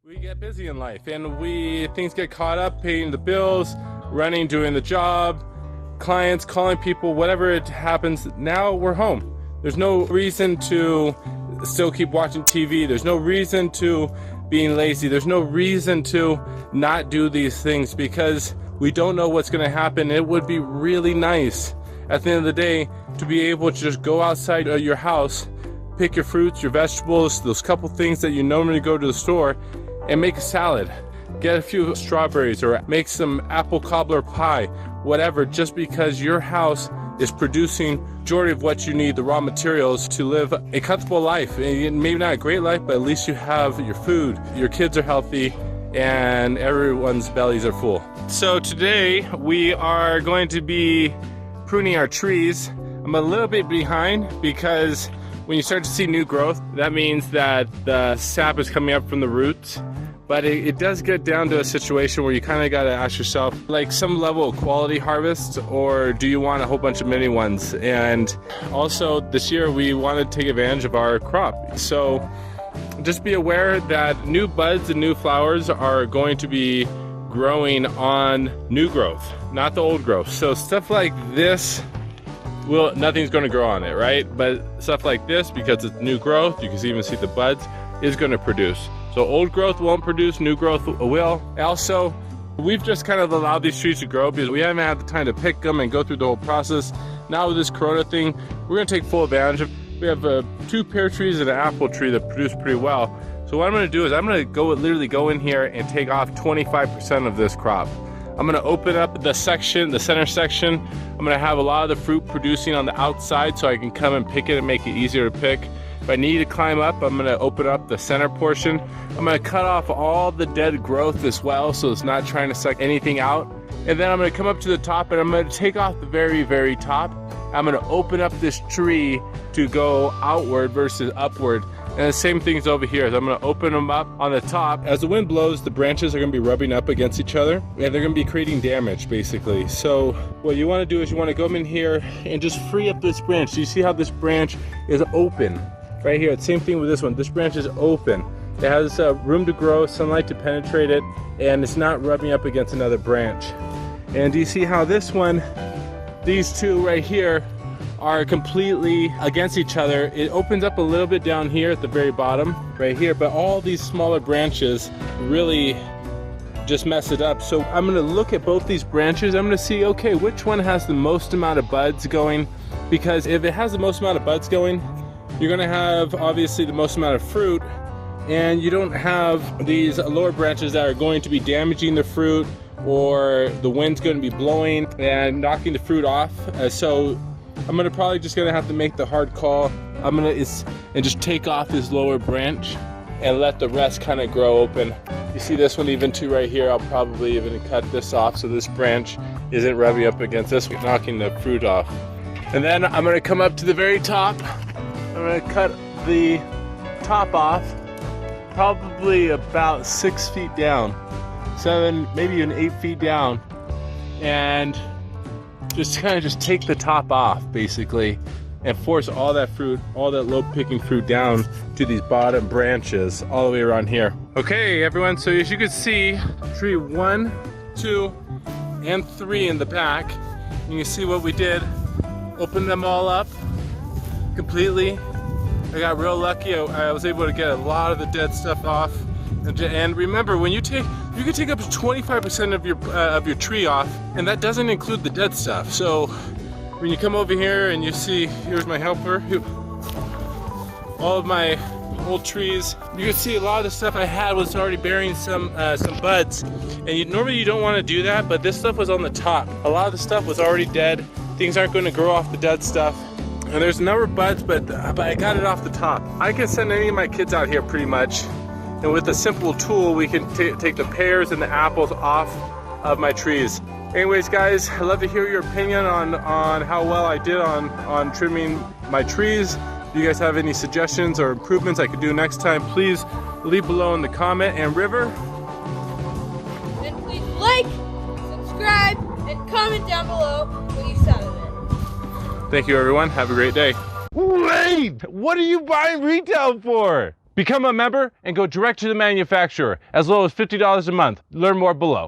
We get busy in life and things get caught up, paying the bills, running, doing the job, clients, calling people, whatever it happens. Now we're home. There's no reason to still keep watching TV. There's no reason to being lazy. There's no reason to not do these things because we don't know what's going to happen. It would be really nice at the end of the day to be able to just go outside of your house, pick your fruits, your vegetables, those couple things that you normally go to the store, and make a salad. Get a few strawberries or make some apple cobbler pie, whatever, just because your house is producing majority of what you need, the raw materials to live a comfortable life. And maybe not a great life, but at least you have your food, your kids are healthy, and everyone's bellies are full. So today we are going to be pruning our trees. I'm a little bit behind because when you start to see new growth, that means that the sap is coming up from the roots. But it does get down to a situation where you kind of got to ask yourself, like, some level of quality harvest, or do you want a whole bunch of mini ones? And also this year we want to take advantage of our crop. So just be aware that new buds and new flowers are going to be growing on new growth, not the old growth. So stuff like this, nothing's going to grow on it, right? But stuff like this, because it's new growth, you can even see the buds, is going to produce. So old growth won't produce, new growth will. Also, we've just kind of allowed these trees to grow because we haven't had the time to pick them and go through the whole process. Now with this Corona thing, we're going to take full advantage of. We have 2 pear trees and an apple tree that produce pretty well. So what I'm going to do is I'm going to literally go in here and take off 25% of this crop. I'm going to open up the center section. I'm going to have a lot of the fruit producing on the outside so I can come and pick it and make it easier to pick. If I need to climb up, I'm going to open up the center portion. I'm going to cut off all the dead growth as well so it's not trying to suck anything out. And then I'm going to come up to the top and I'm going to take off the very, very top. I'm going to open up this tree to go outward versus upward. And the same thing's over here. I'm going to open them up on the top. As the wind blows, the branches are going to be rubbing up against each other and they're going to be creating damage basically. So what you want to do is you want to go in here and just free up this branch. So you see how this branch is open right here. Same thing with this one. This branch is open. It has room to grow, sunlight to penetrate it, and it's not rubbing up against another branch. And do you see how this one, these two right here, are completely against each other? It opens up a little bit down here at the very bottom, right here, but all these smaller branches really just mess it up. So I'm gonna look at both these branches. I'm gonna see, okay, which one has the most amount of buds going? Because if it has the most amount of buds going, you're gonna have obviously the most amount of fruit, and you don't have these lower branches that are going to be damaging the fruit, or the wind's going to be blowing and knocking the fruit off. So I'm gonna probably just gonna have to make the hard call. And just take off this lower branch and let the rest kind of grow open. You see this one even too right here. I'll probably even cut this off so this branch isn't rubbing up against this, knocking the fruit off. And then I'm gonna come up to the very top. I'm gonna cut the top off, probably about 6 feet down, 7, maybe even 8 feet down, and just kind of take the top off basically and force all that fruit, all that low picking fruit down to these bottom branches all the way around here. Okay everyone, so as you can see, tree 1, 2, and 3 in the back. You can see what we did. Open them all up completely. I got real lucky. I was able to get a lot of the dead stuff off. And remember, when you can take up to 25% of your tree off, and that doesn't include the dead stuff. So when you come over here and you see, here's my helper, all of my old trees, you can see a lot of the stuff I had was already bearing some buds. And normally you don't want to do that, but this stuff was on the top. A lot of the stuff was already dead. Things aren't going to grow off the dead stuff. And there's a number of buds, but I got it off the top. I can send any of my kids out here pretty much. And with a simple tool, we can take the pears and the apples off of my trees. Anyways, guys, I'd love to hear your opinion on how well I did on trimming my trees. If you guys have any suggestions or improvements I could do next time, please leave below in the comment. And River? And please like, subscribe, and comment down below what you thought of it. Thank you, everyone. Have a great day. Wait! What are you buying retail for? Become a member and go direct to the manufacturer as low as $50 a month. Learn more below.